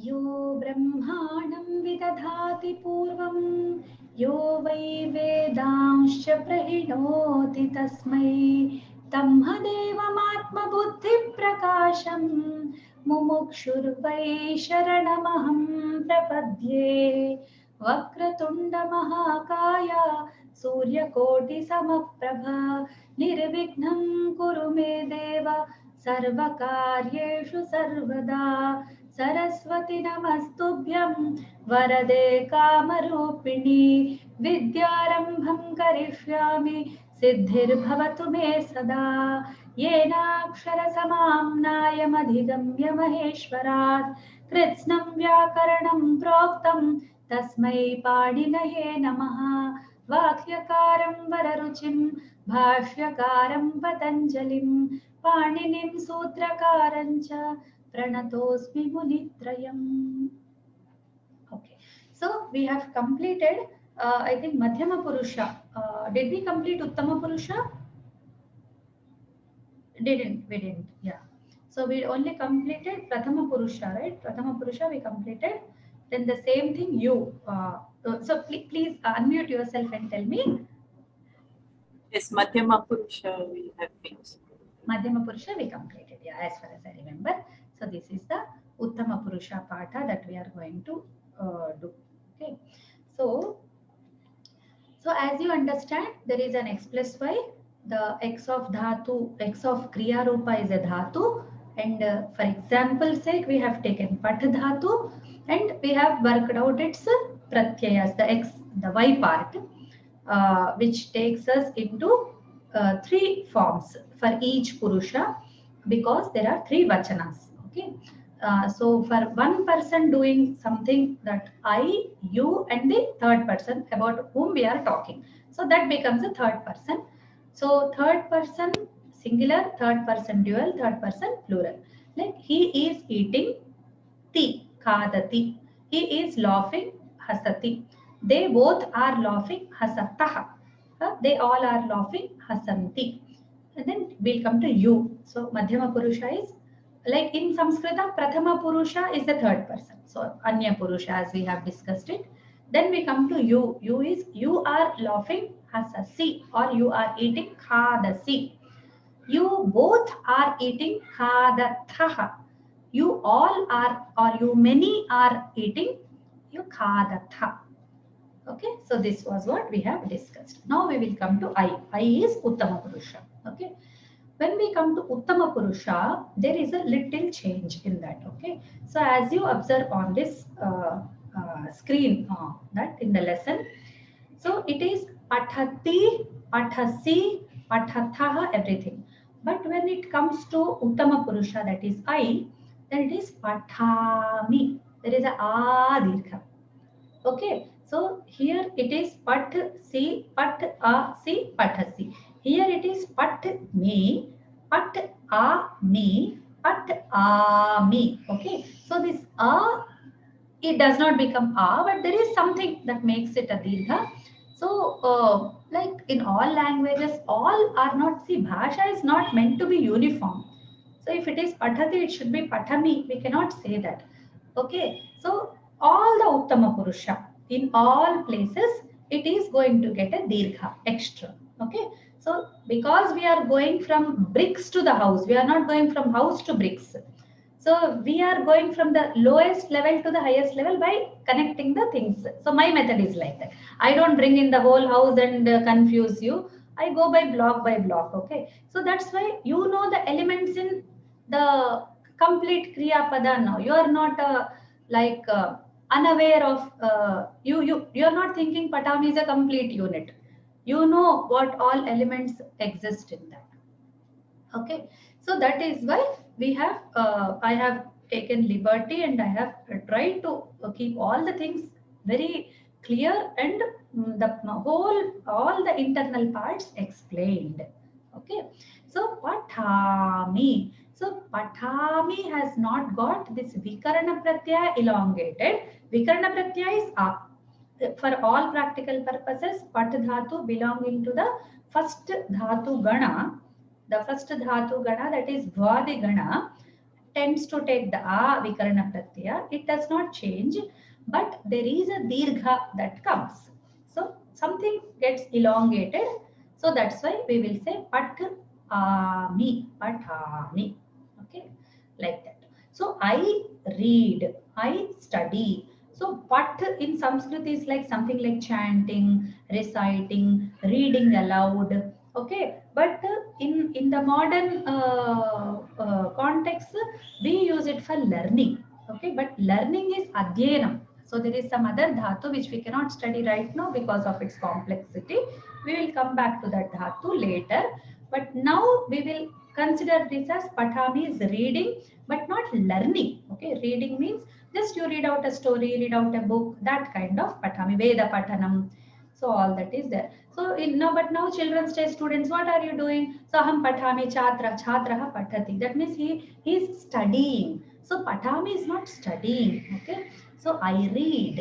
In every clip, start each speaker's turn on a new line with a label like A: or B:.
A: यो ब्रह्माणं विदधाति पूर्वं यो वै वेदांश्च प्रहिणोति तस्मै तन्मदेवमात्मबुद्धिप्रकाशं मुमुक्षुर्वै शरणमहं प्रपद्ये वक्रतुण्डमहाकाय सूर्यकोटिसमप्रभ निर्विघ्नं कुरु मे देव सर्वकार्येषु सर्वदा सरस्वती नमस्तुभ्यं वरदे कामरूपिणी विद्यारम्भं करिष्यामि सिद्धिर्भवतु मे सदा येनाक्षरसमाम्नायमधिगम्य महेश्वरात् कृत्स्नं व्याकरणं प्रोक्तं तस्मै पाणिनये नमः वाक्यकारं वररुचिं भाष्यकारं पतञ्जलिं पाणिनिं सूत्रकारं च प्रणतोऽस्मि मुनित्रयम्. Okay, so we have completed I think Madhyama Purusha. Did we complete Uttama Purusha? We didn't. Yeah. So we only completed Prathama Purusha, right? Prathama Purusha we completed. Then the same thing you. So please unmute yourself and tell me.
B: Yes, Madhyama Purusha we have finished.
A: Madhyama Purusha we completed, yeah, as far as I remember. So this is the Uttama Purusha Patha that we are going to do. Okay. So as you understand, there is an x plus y. The x of dhatu, x of Kriya Rupa is a dhatu. And for example sake, we have taken Pat dhatu and we have worked out its pratyayas, the x, the y part, which takes us into 3 forms for each Purusha because there are 3 vachanas. Okay. So for one person doing something, that I, you and the third person about whom we are talking. So that becomes a third person. So third person singular, third person dual, third person plural. Like he is eating tea, khadati. He is laughing, hasati. They both are laughing, hasatah. They all are laughing, hasanti. And then we'll come to you. So Madhyama Purusha is, like in Sanskrita, Prathama Purusha is the third person. So Anya Purusha, as we have discussed it. Then we come to you. You is, you are laughing, hasasi, or you are eating, khadasi. You both are eating, khadatha. You all are, or you many are eating, you khadatha. Okay, so this was what we have discussed. Now we will come to I. I is Uttama Purusha. Okay, when we come to Uttama Purusha, there is a little change in that. Okay, so as you observe on this screen, that in the lesson, so it is pathati, pathasi, pathatha, everything. But when it comes to Uttama Purusha, that is I, then it is pathami. There is a a dirgha. Okay, so here it is pat si, pat a si, pathasi. Here it is pat me, pat a me, pat a me. Okay, so this a, it does not become a, but there is something that makes it a dirgha. So like in all languages, all are not, see, bhasha is not meant to be uniform. So if it is pathati, it should be pathami. We cannot say that. Okay, so all the Uttama Purusha, in all places, it is going to get a dirgha extra. Okay, so because we are going from bricks to the house, we are not going from house to bricks. So we are going from the lowest level to the highest level by connecting the things. So my method is like that. I don't bring in the whole house and confuse you. I go by block by block. Okay, so that's why you know the elements in the complete Kriya Pada now. You are not unaware of you are not thinking Patam is a complete unit. You know what all elements exist in that. Okay, so that is why we have I have taken liberty and I have tried to keep all the things very clear and the whole, all the internal parts explained. Okay, so pathami. So pathami has not got this vikarana pratyaya elongated. Vikarana pratyaya is a. For all practical purposes, pat dhatu belonging to the first dhatu gana. The first dhatu gana, that is Vadi gana, tends to take the a vikarana pratyaya. It does not change, but there is a dirgha that comes. So something gets elongated. So that's why we will say patami, patami. Okay, like that. So I read, I study. So pat in Sanskrit is like something like chanting, reciting, reading aloud. Okay, but in the modern context, we use it for learning. Okay, but learning is adhyanam. So there is some other dhatu which we cannot study right now because of its complexity. We will come back to that dhatu later. But now we will consider this as patami is reading but not learning. Okay, reading means just you read out a story, read out a book, that kind of patami, Veda Patanam. So all that is there. So but now children's day students, what are you doing? So aham patami chatraha patati. That means he is studying. So patami is not studying. Okay. So I read,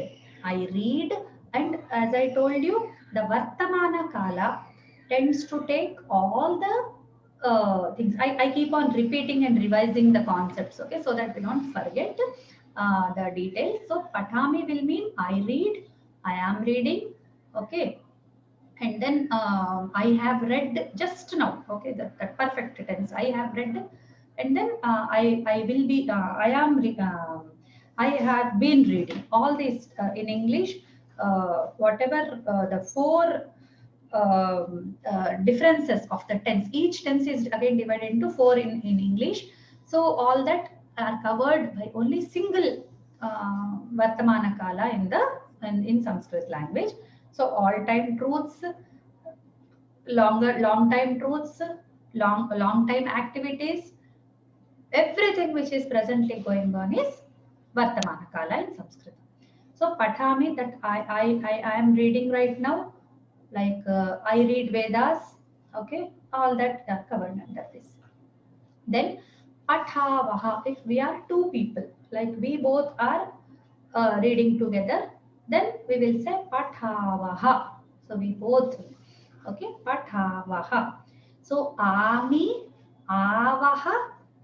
A: and as I told you, the Vartamana Kala tends to take all the things. I keep on repeating and revising the concepts, okay, so that we don't forget the details. So patami will mean I read, I am reading, okay, and then I have read just now, okay, that perfect tense. I have read, and then I will be, I have been reading all these in English. Whatever the four differences of the tense. Each tense is again divided into four in English. So all that are covered by only single Vartamana Kala in Sanskrit language. So all time truths, long time truths, long time activities, everything which is presently going on is Vartamana Kala in Sanskrit. So patami, that I am reading right now, like I read Vedas, okay, all that are covered under this. Then patavaha, if we are two people, like we both are reading together, then we will say patavaha. So we both, okay, patavaha. So ami, avaha,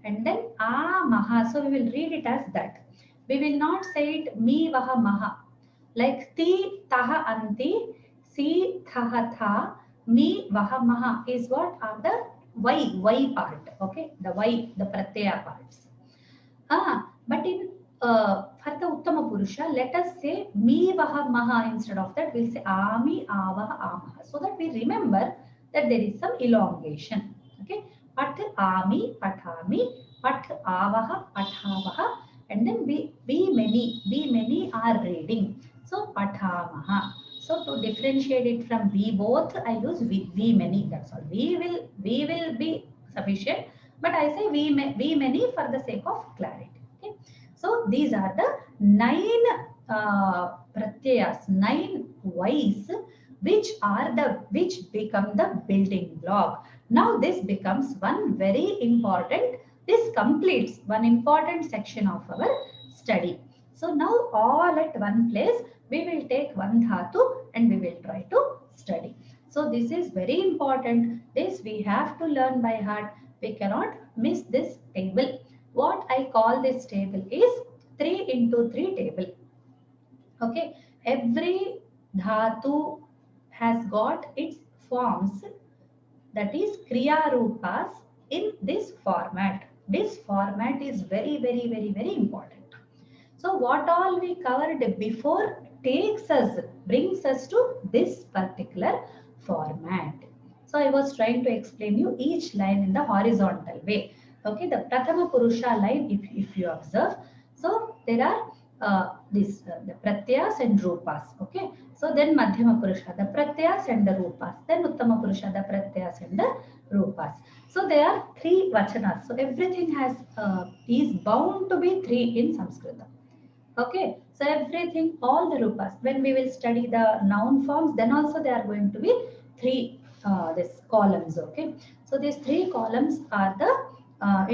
A: and then amaha. So we will read it as that. We will not say it mi vaha maha. Like ti taha anti, si thaha tha, mi vaha maha is what are the y part, okay, the y, the pratyaya parts. But in for the Uttama Purusha, let us say mi vaha maha. Instead of that, we'll say ami avaha amaha, so that we remember that there is some elongation. Okay, pat ami patami, pat avaha patavaha, and then we many are reading. So patamaha. So to differentiate it from we both, I use we many. That's all. We will be sufficient, but I say we many for the sake of clarity. Okay. So these are the 9 pratyayas, 9 Y's, which become the building block. Now this becomes one very important. This completes one important section of our study. So now all at one place, we will take one dhatu and we will try to study. So this is very important. This we have to learn by heart. We cannot miss this table. What I call this table is 3 into 3 table. Okay, every dhatu has got its forms, that is kriya rupas, in this format. This format is very important. So what all we covered before brings us to this particular format. So I was trying to explain you each line in the horizontal way. Okay, the Prathama Purusha line, if you observe, so there are the Pratyas and Rupas. Okay, so then Madhyama Purusha, the Pratyas and the Rupas. Then Uttama Purusha, the Pratyas and the Rupas. So there are 3 vachanas. So everything has is bound to be 3 in Sanskrit. Okay, so everything, all the rupas, when we will study the noun forms, then also there are going to be 3 this columns. Okay, so these 3 columns are the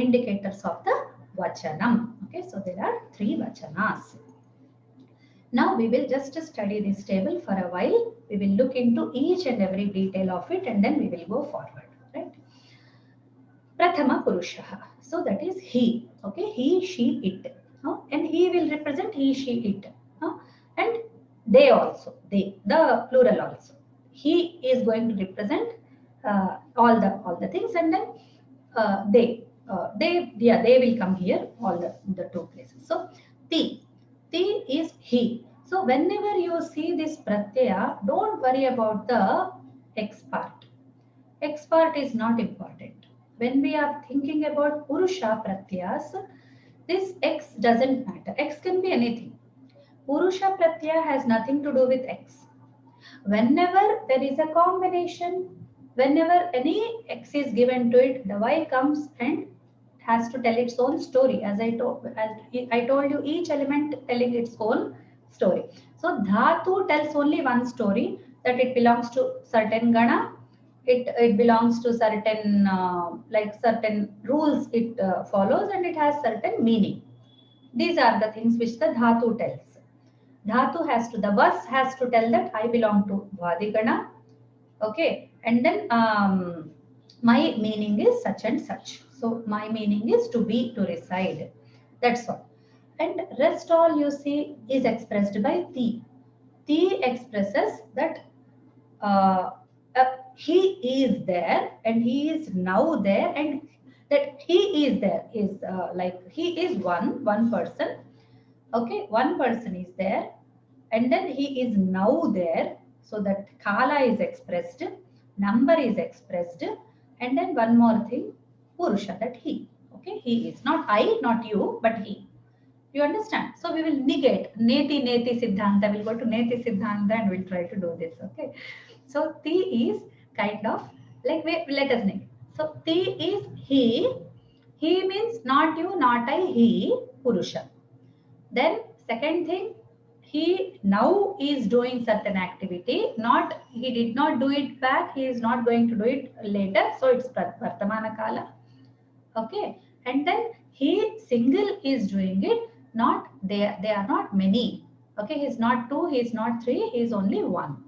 A: indicators of the vachanam. Okay, so there are 3 vachanas. Now we will just study this table for a while. We will look into each and every detail of it, and then we will go forward. Right. Prathama Purusha. So that is he. Okay, he, she, it. And he will represent he, she, it. And they also, they, the plural also. He is going to represent all the things, and then they will come here, all the two places. So ti is he. So whenever you see this pratyaya, don't worry about the x part. X part is not important. When we are thinking about purusha pratyas, this x doesn't matter. X can be anything. Purusha pratyaya has nothing to do with x. Whenever there is a combination, whenever any x is given to it, the y comes and has to tell its own story. As I told you, each element telling its own story. So dhatu tells only one story, that it belongs to certain gana. It belongs to certain certain rules it follows, and it has certain meaning. These are the things which the dhatu tells. Dhatu has to, the vas has to tell that I belong to Vadigana. Okay, and then my meaning is such and such. So my meaning is to be, to reside. That's all. And rest all you see is expressed by ti. Ti expresses that uh, he is there and he is now there, and that he is there is like he is one person. Okay, one person is there, and then he is now there, so that kala is expressed, number is expressed, and then one more thing, purusha, that he. Okay, he is not I, not you, but he. You understand? So we will negate neti siddhanta. We'll go to neti siddhanta and we'll try to do this. Okay. So ti is kind of like, let us negate. So ti is he. He means not you, not I, he, purusha. Then second thing, he now is doing certain activity. Not, he did not do it back. He is not going to do it later. So it's Vartamana Kala. Okay. And then he single is doing it. Not they are not many. Okay. He's not two. He's not three. He's only one.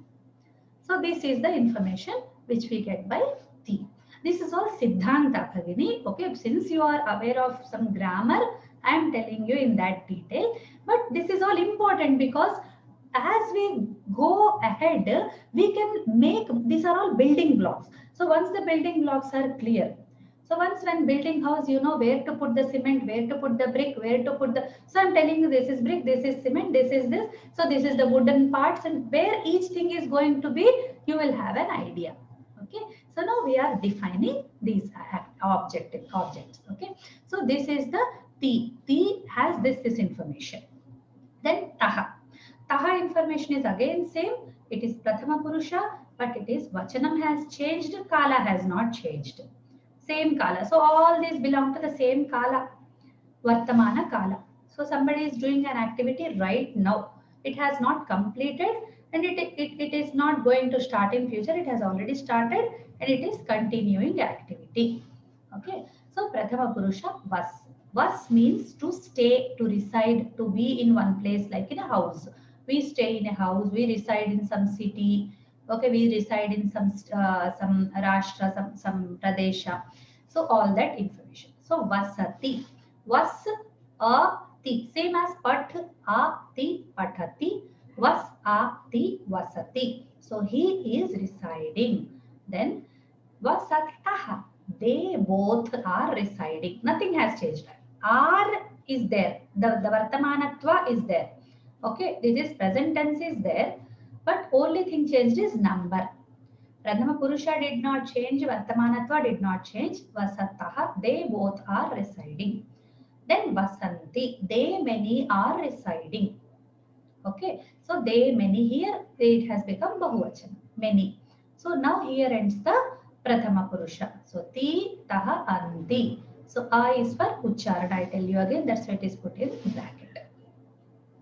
A: So this is the information which we get by T. This is all Siddhanta, Bhagini. Okay, since you are aware of some grammar, I am telling you in that detail. But this is all important because as we go ahead, we can make, these are all building blocks. So once the building blocks are clear, so once when building house, you know where to put the cement, where to put the brick, where to put the, so I'm telling you this is brick, this is cement, this is this. So this is the wooden parts, and where each thing is going to be, you will have an idea. Okay. So now we are defining these objects. Okay. So this is the T. T has this information. Then Taha. Taha information is again same. It is Prathama Purusha, but it is Vachanam has changed, Kala has not changed. Same Kala. So all these belong to the same Kala, Vartamana Kala. So somebody is doing an activity right now. It has not completed, and it is not going to start in future. It has already started and it is continuing activity. Okay. So Prathama Purusha Vas. Vas means to stay, to reside, to be in one place, like in a house. We stay in a house, we reside in some city. Okay, we reside in some rashtra, some pradesha. So all that information. So vasati. Vas a ti. Same as pat a ti patati. Vas a ti vasati. So he is residing. Then vasataha. They both are residing. Nothing has changed. Are is there. The Vartamanatva is there. Okay, this is present tense is there, but only thing changed is number. Pradhama Purusha did not change, Vartamanatva did not change, Vasataha, they both are residing. Then Vasanti, they many are residing. Okay, so they many here, it has become Bahuvachana, many. So now here ends the Prathama Purusha. So Ti, Taha, Anti. So A is for Ucharana, I tell you again, that's why it is put in bracket.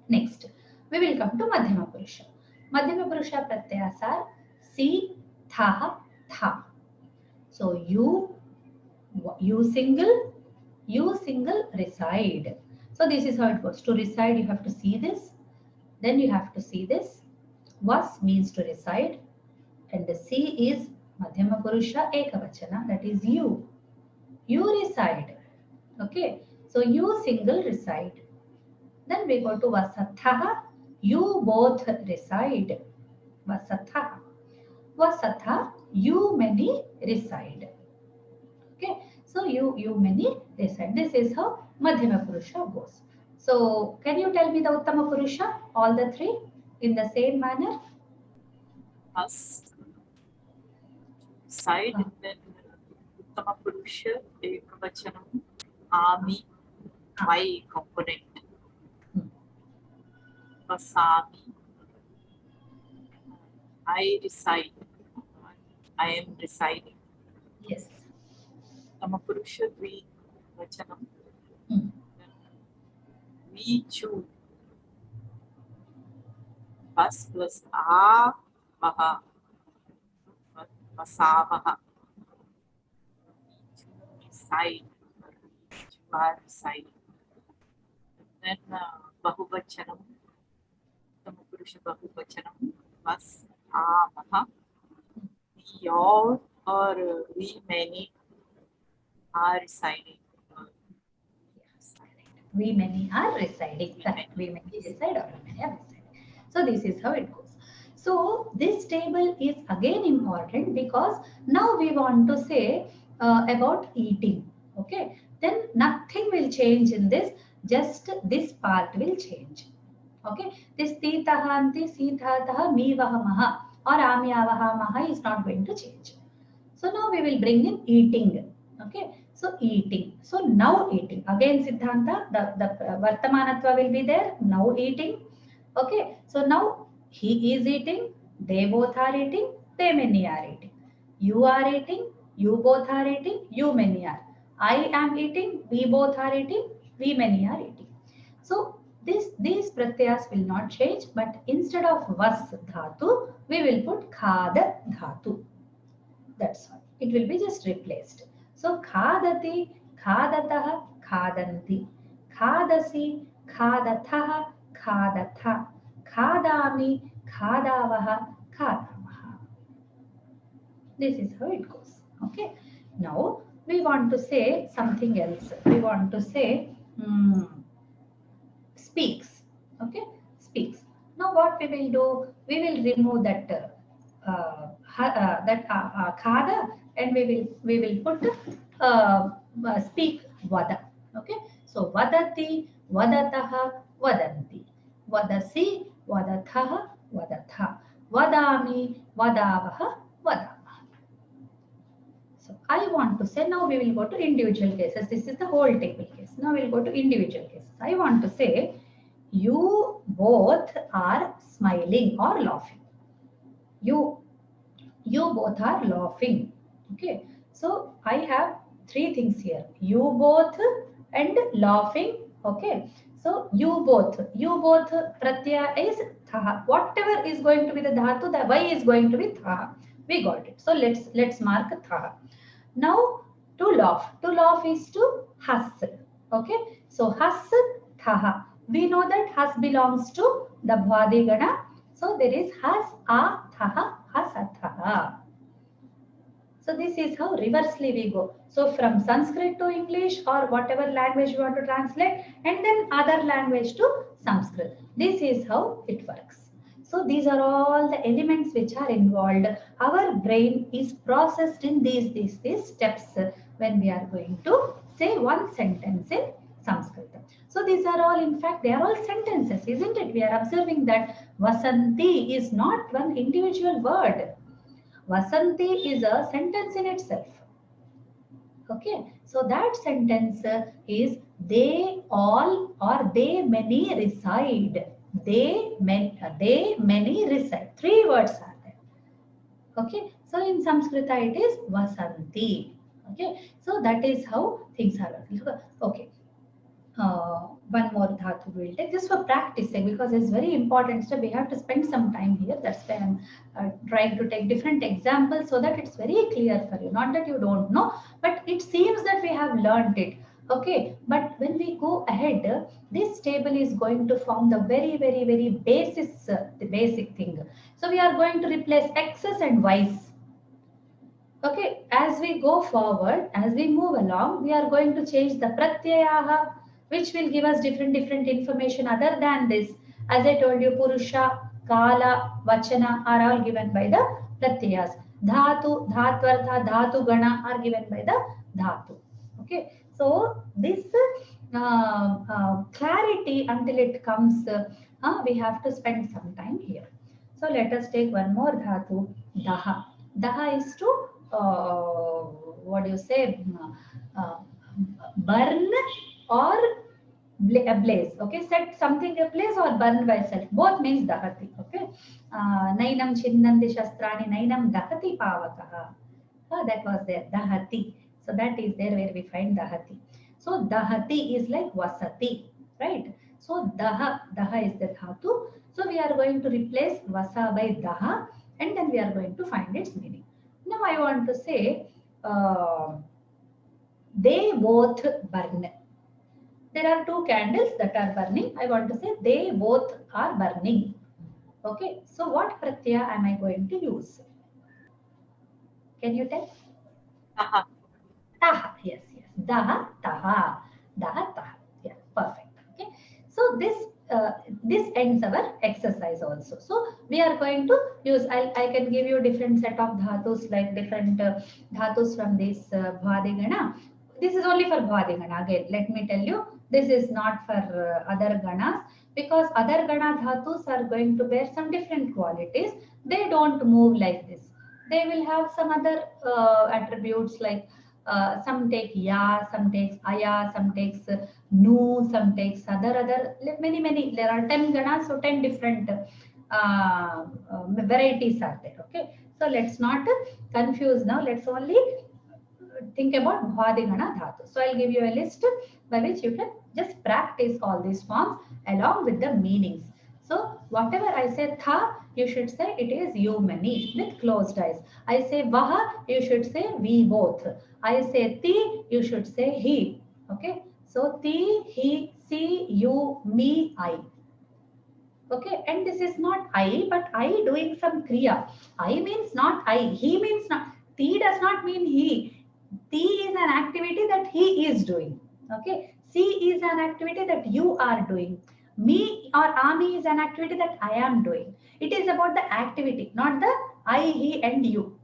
A: Next, we will come to Madhyama Purusha. Madhyama Purusha pratyas are si, tha, tha. So you single reside. So this is how it goes. To reside, you have to see this. Then you have to see this. Vas means to reside. And the si is Madhyama Purusha Ekavachana, that is you. You reside. Okay, so you single reside. Then we go to Vasatha. You both reside. Vasatha. Vasatha. You many reside. Okay, so you many reside. This is how Madhyama Purusha goes. So can you tell me the Uttama Purusha, all the three, in the same manner?
B: Us, side, and then Uttama Purusha, Ekavachanam, Ami, my component. Vasami, I reside. I am residing.
A: Yes.
B: Uttama-purusha, Dvivachanam.
A: Hmm.
B: We choose. Vas plus a, vaha, vasavaha. Reside. You are residing. Then Bahuvachanam. Uttama-purusha, Bahuvachanam. Vas, a, vaha. We all or we many are residing.
A: We many are residing. Correct. We many reside or we many are residing. So this is how it goes. So this table is again important because now we want to say about eating. Okay. Then nothing will change in this. Just this part will change. Okay. This titahanti, sithataha, mivahamaha or amyavahamaha is not going to change. So now we will bring in eating. Okay. So eating. So now eating. Again Siddhanta, the Vartamanatva will be there. Now eating. Okay. So now he is eating. They both are eating. They many are eating. You are eating. You both are eating. You many are. I am eating. We both are eating. We many are eating. So these pratyas will not change. But instead of vas dhatu, we will put khada dhatu. That's all. It will be just replaced. So khadati, khadatah, khadanti, khadasi, khadatah, khadatha, khadami, khadavaha, khadamaha. This is how it goes. Okay. Now we want to say something else. We want to say speaks. Okay. Speaks. Now what we will do? We will remove that khada and we will put speak vada. Okay, so vadati, vadataha, vadanti, vadasi, vadathaha, vadatha, vadami, vadavaha, vadamaha. So I want to say now we will go to individual cases. This is the whole table case. Now we will go to individual cases. I want to say you both are smiling or laughing. You both are laughing. Okay, so I have three things here: you both and laughing. Okay, so you both pratyaya is tha. Whatever is going to be the dhatu, the y is going to be tha. We got it. So let's mark tha. Now to laugh is to has. Okay, so has tha. We know that has belongs to the bhwadi gana. So there is has a tha hasatha. So this is how reversely we go. So from Sanskrit to English or whatever language you want to translate, and then other language to Sanskrit. This is how it works. So these are all the elements which are involved. Our brain is processed in these steps when we are going to say one sentence in Sanskrit. So these are all, in fact, they are all sentences, isn't it? We are observing that Vasanti is not one individual word. Vasanti is a sentence in itself. Okay, so that sentence is they all or they many reside. They many reside. Three words are there. Okay, so in Sanskrita it is Vasanti. Okay, so that is how things are working. Okay. One more dhatu we will take just for practicing because it's very important. So we have to spend some time here. That's why I'm trying to take different examples so that it's very clear for you. Not that you don't know, but it seems that we have learned it. Okay, but when we go ahead, this table is going to form the very basis, the basic thing. So we are going to replace x's and y's. Okay, as we go forward, as we move along, we are going to change the pratyayaha, which will give us different information other than this. As I told you, Purusha, Kala, Vachana are all given by the pratyayas. Dhatu, Dhatvartha, Dhatu Gana are given by the Dhatu. Okay, so this clarity until it comes, we have to spend some time here. So let us take one more Dhatu, Daha. Daha is to what do you say, uh, burn or blaze. Okay, set something ablaze or burn by self. Both means dahati. Okay, nainam chinnanti shastrani nainam dahati pavakaha. That was there, dahati. So that is there where we find dahati. So dahati is like vasati, right? So daha is the dhatu. So we are going to replace vasa by daha, and then we are going to find its meaning. Now I want to say they both burn. There are two candles that are burning. I want to say they both are burning. Okay, so what pratyaya am I going to use? Can you tell?
B: Taha.
A: Taha, yes. Daha, taha. Daha, taha. Yeah, perfect. Okay. So this ends our exercise also. So we are going to use, I can give you different set of dhatus, like different dhatus from this Bhadigana. This is only for Bhadigana. Again, let me tell you, this is not for other ganas, because other gana dhatus are going to bear some different qualities. They don't move like this. They will have some other attributes, like some take ya, some takes aya, some takes nu, some takes other many. There are 10 ganas, so 10 different varieties are there. Okay, so let's not confuse now. Let's only think about Bhadigana Dhatu. So I'll give you a list by which you can just practice all these forms along with the meanings. So whatever I say tha, you should say it is you many with closed eyes. I say vaha, you should say we both. I say ti, you should say he. Okay. So ti, he, she, you, me, I. Okay, and this is not I, but I doing some kriya. I means not I, he means not. Ti does not mean he. Ti is an activity that he is doing. Okay, C is an activity that you are doing. Me or Ami is an activity that I am doing. It is about the activity, not the I, he, and you.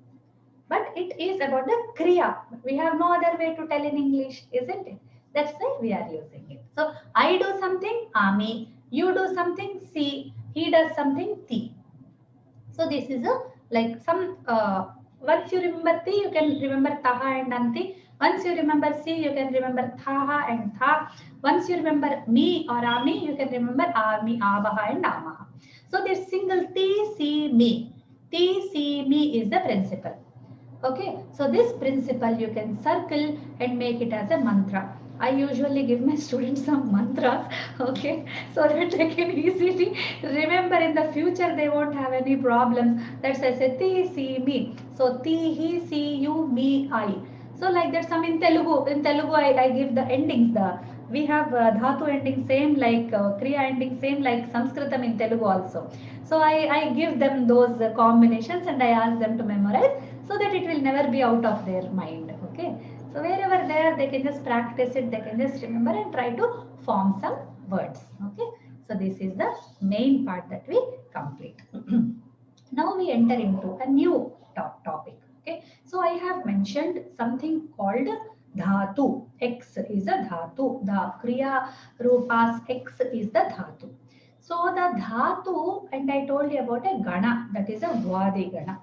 A: But it is about the kriya. We have no other way to tell in English, isn't it? That's why we are using it. So I do something, Ami. You do something, C. He does something, T. So this is a like some. Once you remember T, you can remember Taha and Anti. Once you remember C, you can remember Thaha and Tha. Once you remember me or Ami, you can remember Ami, Abaha and Amaha. So this single T, C, me. T, C, me is the principle. Okay, so this principle you can circle and make it as a mantra. I usually give my students some mantras, okay, so that they can easily remember in the future. They won't have any problems. That's why I say ti, si, me. So ti, he, si, you, me, I. So like that, some in Telugu. In Telugu, I give the endings. We have dhatu ending same like kriya ending same like Sanskritam in Telugu also. So I give them those combinations and I ask them to memorize, so that it will never be out of their mind. Okay, so wherever they are, they can just practice it, they can just remember and try to form some words. Okay, so this is the main part that we complete. Now we enter into a new topic. Okay, so I have mentioned something called dhatu. X is a dhatu. The kriya rupas X is the dhatu. So the dhatu, and I told you about a gana, that is a vadi gana.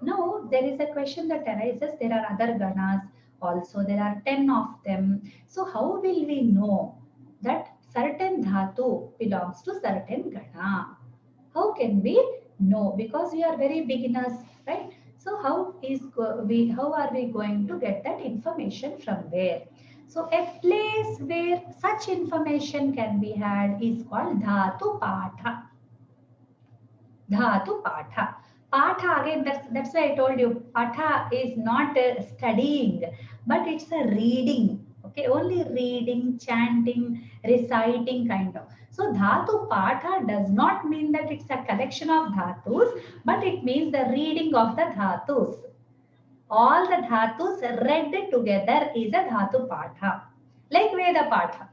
A: Now, there is a question that arises. There are other ganas also. There are 10 of them. So, how will we know that certain dhatu belongs to certain gana? How can we know? Because we are very beginners, right? So, how are we going to get that information from where? So, a place where such information can be had is called dhatu patha. Dhatu patha. Patha, again, that's why I told you, patha is not studying, but it's a reading. Okay, only reading, chanting, reciting kind of. So dhatu patha does not mean that it's a collection of dhatus, but it means the reading of the dhatus. all the dhatus read together is a dhatu patha, like Veda patha.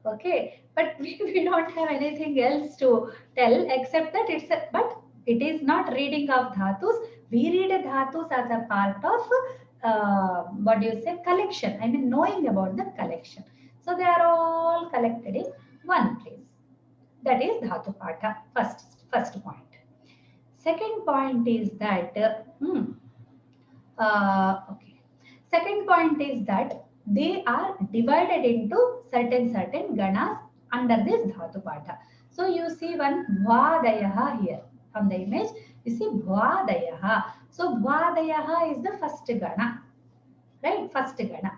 A: Okay, but we don't have anything else to tell except that but it is not reading of dhatus. We read a dhatus as a part of what do you say, collection. I mean, knowing about the collection. So they are all collected in one place. That is dhatu patha. First point. Second point is that okay. Second point is that they are divided into certain ganas under this dhatu patha. So you see one bhvadayaha here from the image. You see bhvadayaha. So bhvadayaha is the first gana, right? First gana.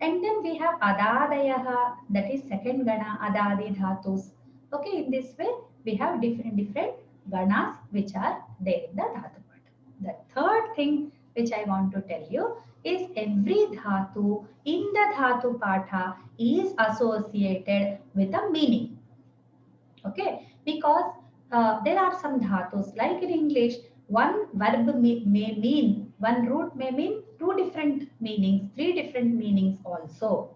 A: And then we have adadayaha, that is second gana, adadi dhatus. Okay, in this way we have different ganas which are there in the dhatu patha. The third thing which I want to tell you is every dhatu in the dhatu patha is associated with a meaning. Okay, because there are some dhatus like in English, one verb may mean, one root may mean two different meanings, three different meanings also.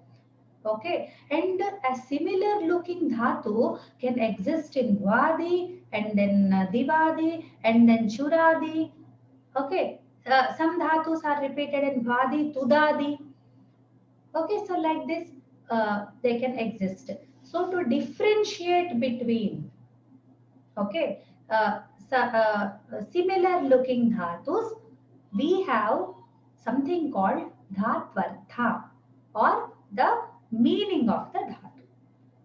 A: Okay, and a similar looking dhatu can exist in Vadi and then Divadi and then Churadi. Okay, some dhatus are repeated in Vadi, Tudadi. Okay, so like this, they can exist. So to differentiate between, okay, similar looking dhatus, we have something called dhatvartha or the meaning of the dhatu.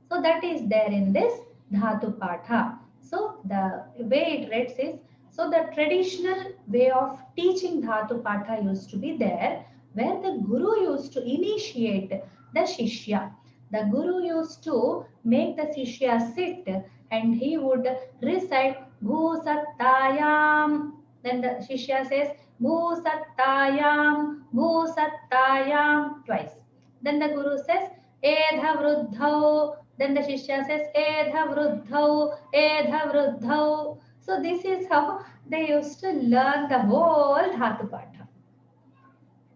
A: So that is there in this dhatu patha. So the way it reads is, so the traditional way of teaching dhatu patha used to be there, where the guru used to initiate the shishya. The guru used to make the shishya sit and he would recite Bhu Sattayam. Then the shishya says Bhu Sattayam, Bhu Sattayam twice. Then the guru says Edha Vruddhau. Then the Shishya says Edha Vruddhau, Edha Vruddhau. So this is how they used to learn the whole Dhatu Patha.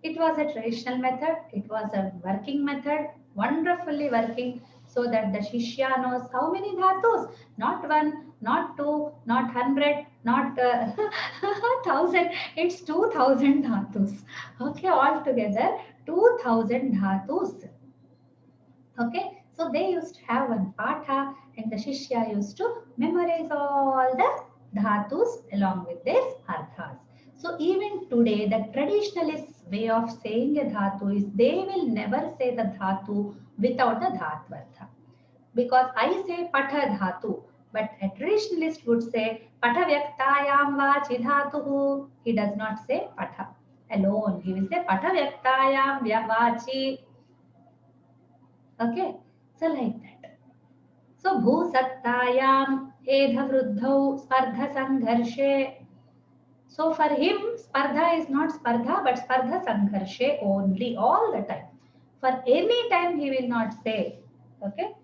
A: It was a traditional method. It was a working method, wonderfully working, so that the Shishya knows how many Dhatus. Not one, not two, not 100, not 1000. It's 2000 Dhatus. Okay, altogether 2000 Dhatus. Okay, so they used to have one patha and the shishya used to memorize all the dhatus along with their arthas. So even today, the traditionalist way of saying a dhatu is they will never say the dhatu without the dhatvartha. Because I say patha dhatu, but a traditionalist would say patha vyaktayam vachi dhatuhu. He does not say patha alone. He will say patha vyaktayam vachi. Okay, so like that. So Bhu Sattayam Edha Vruddhau Spardha Sangharshe. So for him, Spardha is not Spardha but Spardha Sangharshe only, all the time. For any time he will not say. Okay,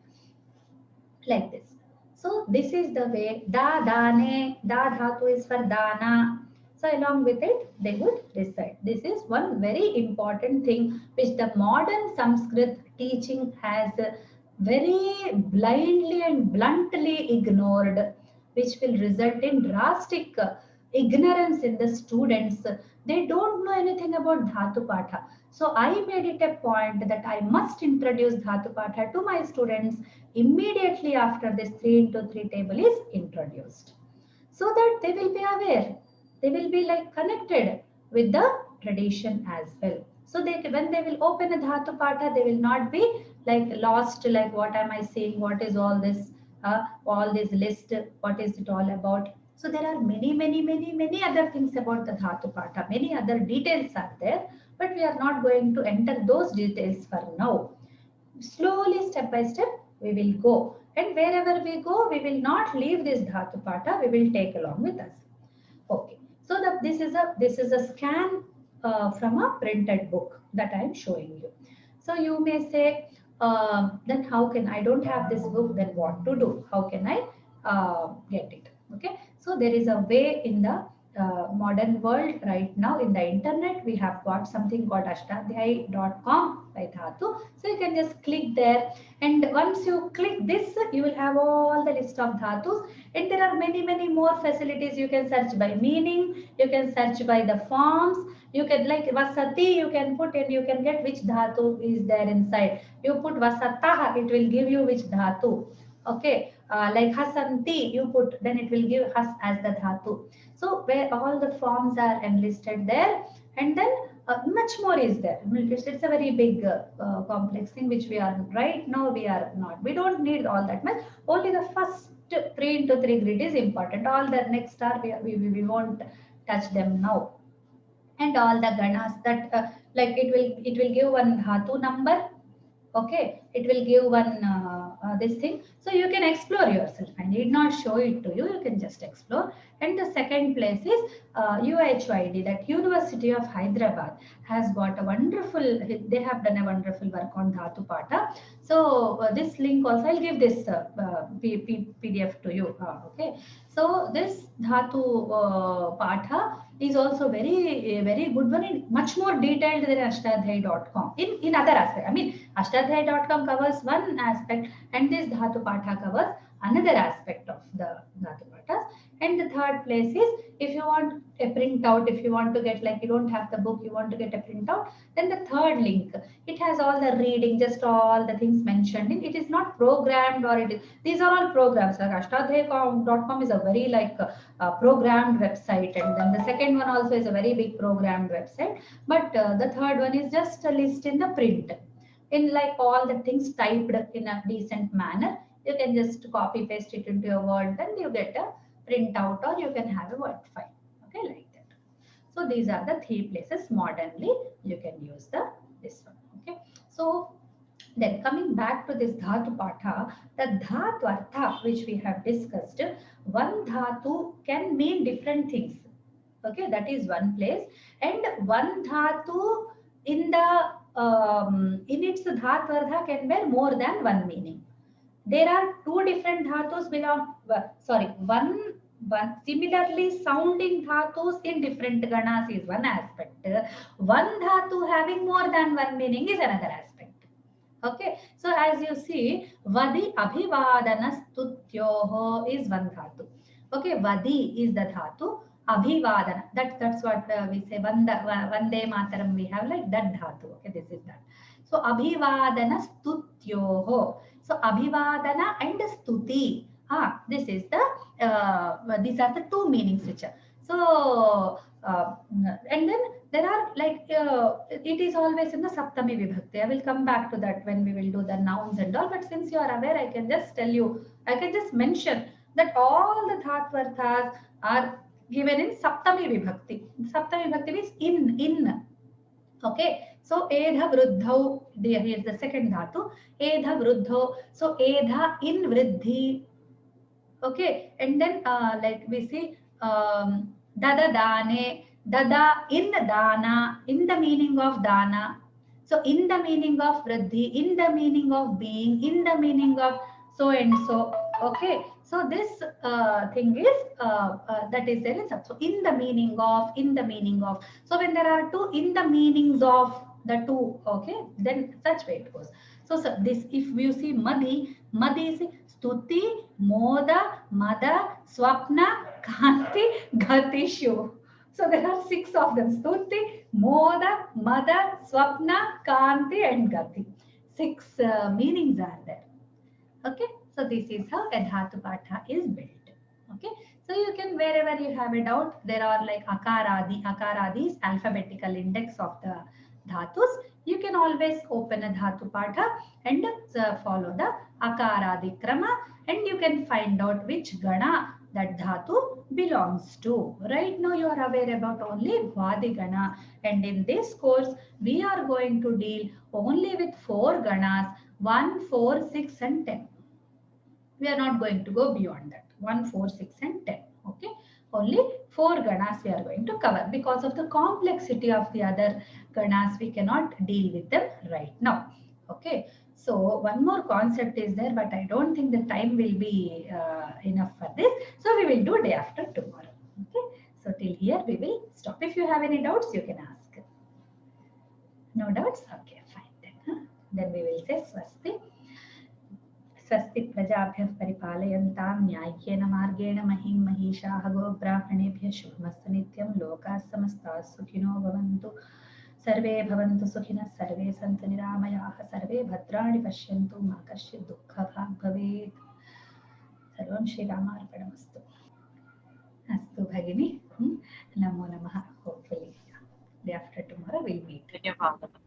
A: like this. So this is the way. Da Dane, Da Dhatu is for Dana. So along with it, they would recite. This is one very important thing which the modern Sanskrit teaching has very blindly and bluntly ignored, which will result in drastic ignorance in the students. They don't know anything about Dhatu Patha. So I made it a point that I must introduce Dhatu Patha to my students immediately after this 3 into 3 table is introduced, so that they will be aware. They will be like connected with the tradition as well. So they, when they will open a Dhatu Patha, they will not be like lost, like what am I saying, what is all this list, what is it all about. So there are many other things about the Dhatu Patha, many other details are there, but we are not going to enter those details for now. Slowly, step by step, we will go, and wherever we go, we will not leave this Dhatu Patha, we will take along with us. Okay, so this is a scan from a printed book that I am showing you. So you may say, then how can I don't have this book? Then what to do? How can I get it? Okay, so there is a way in the modern world right now in the internet, we have got something called ashtadhyay.com by Dhatu. So you can just click there, and once you click this, you will have all the list of dhatus, and there are many more facilities. You can search by meaning, you can search by the forms, you can like vasati, you can put and you can get which dhatu is there inside. You put vasatah, it will give you which dhatu. Okay, like hasanti, you put, then it will give has as the dhatu. So where all the forms are enlisted there, and then much more is there. It's a very big complex thing which we are right now we are not. We don't need all that much. Only the first 3 into 3 grid is important. All the next are we won't touch them now. And all the ganas that like it will give one dhatu number. Okay, it will give one this thing, so you can explore yourself. I need not show it to you, you can just explore. And the second place is UHYD, that University of Hyderabad has got a wonderful, they have done a wonderful work on Dhatu Pata. So this link also, I'll give this PDF to you. Okay, so this Dhatu Patha is also very good one, and much more detailed than ashtadhyay.com in other aspect. I mean, ashtadhyay.com covers one aspect, and this Dhatu Patha covers another aspect of the Dhatu Pathas. And the third place is, if you want a printout, if you want to get, like you don't have the book, you want to get a printout, then the third link, it has all the reading, just all the things mentioned in it. Is not programmed, or it is, these are all programs. Like ashtadhyay.com is a very like programmed website, and then the second one also is a very big programmed website, but the third one is just a list in the print, in like all the things typed in a decent manner. You can just copy paste it into your Word, then you get a printout, or you can have a Word file. Okay, like that. So these are the 3 places modernly you can use this one. Okay, so then coming back to this Dhatu Patha, the Dhatu Artha which we have discussed, one Dhatu can mean different things. Okay, that is one place, and one Dhatu in the in its Dhatu Artha can bear more than one meaning. There are 2 different dhatus one similarly sounding dhatus in different ganas is one aspect. One dhatu having more than one meaning is another aspect. Okay, so as you see, vadi abhivadana stutyoho is one dhatu. Okay, vadi is the dhatu, abhivadana, that's what we say, vande mataram, we have like that dhatu. Okay, this is that. So abhivadana stutyoho. So abhivadana and stuti. This is the these are the 2 meanings which are. So and then there are like it is always in the Saptami Vibhakti. I will come back to that when we will do the nouns and all. But since you are aware, I can just tell you, I can just mention that all the Dhatvarthas are given in Saptami Vibhakti. Saptami Vibhakti means in. Okay, so edha vruddhau, here is the second dhatu, edha vruddhau. So edha in vriddhi. Okay, and then like we see dada dane, dada in dana, in the meaning of dana. So in the meaning of vriddhi, in the meaning of being, in the meaning of so and so. Okay, so this thing is that is there in sub. So in the meaning of, in the meaning of. So when there are 2 in the meanings of the 2, okay, then such way it goes. So this, if you see Madi is Stuti, Moda, Mada, Swapna, Kanti, Gatishu. So there are 6 of them: Stuti, Moda, Mada, Swapna, Kanti, and Gati. 6 meanings are there. Okay, so this is how a Dhatu Patha is built. Okay, so you can, wherever you have a doubt, there are like Akaradi is alphabetical index of the dhatus. You can always open a Dhatu Patha and follow the Akaradi Krama, and you can find out which Gana that dhatu belongs to. Right now you are aware about only Vadi Gana, and in this course we are going to deal only with 4 Ganas, 1, 4, 6 and 10. We are not going to go beyond that. 1, 4, 6 and 10. Okay, only 4 ganas we are going to cover. Because of the complexity of the other ganas, we cannot deal with them right now. Okay, so one more concept is there, but I don't think the time will be enough for this. So we will do day after tomorrow. Okay, So till here we will stop. If you have any doubts, you can ask. No doubts? Okay, fine then. Then we will say Swasti. स्वस्ति प्रजाभ्यः परिपालयन्तां न्याय्येन मार्गेण महीं महिषाः गोब्राह्मणेभ्यः शुभमस्तु नित्यं लोकाः समस्ताः सुखिनो भवन्तु सर्वे भवन्तु सुखिनः सर्वे सन्तु निरामयाः सर्वे भद्राणि पश्यन्तु मा कश्चित् दुःखभाग् भवेत् सर्वं श्रीरामार्पणमस्तु अस्तु भगिनी नमो नमः hopefully day after tomorrow we'll meet
B: धन्यवादः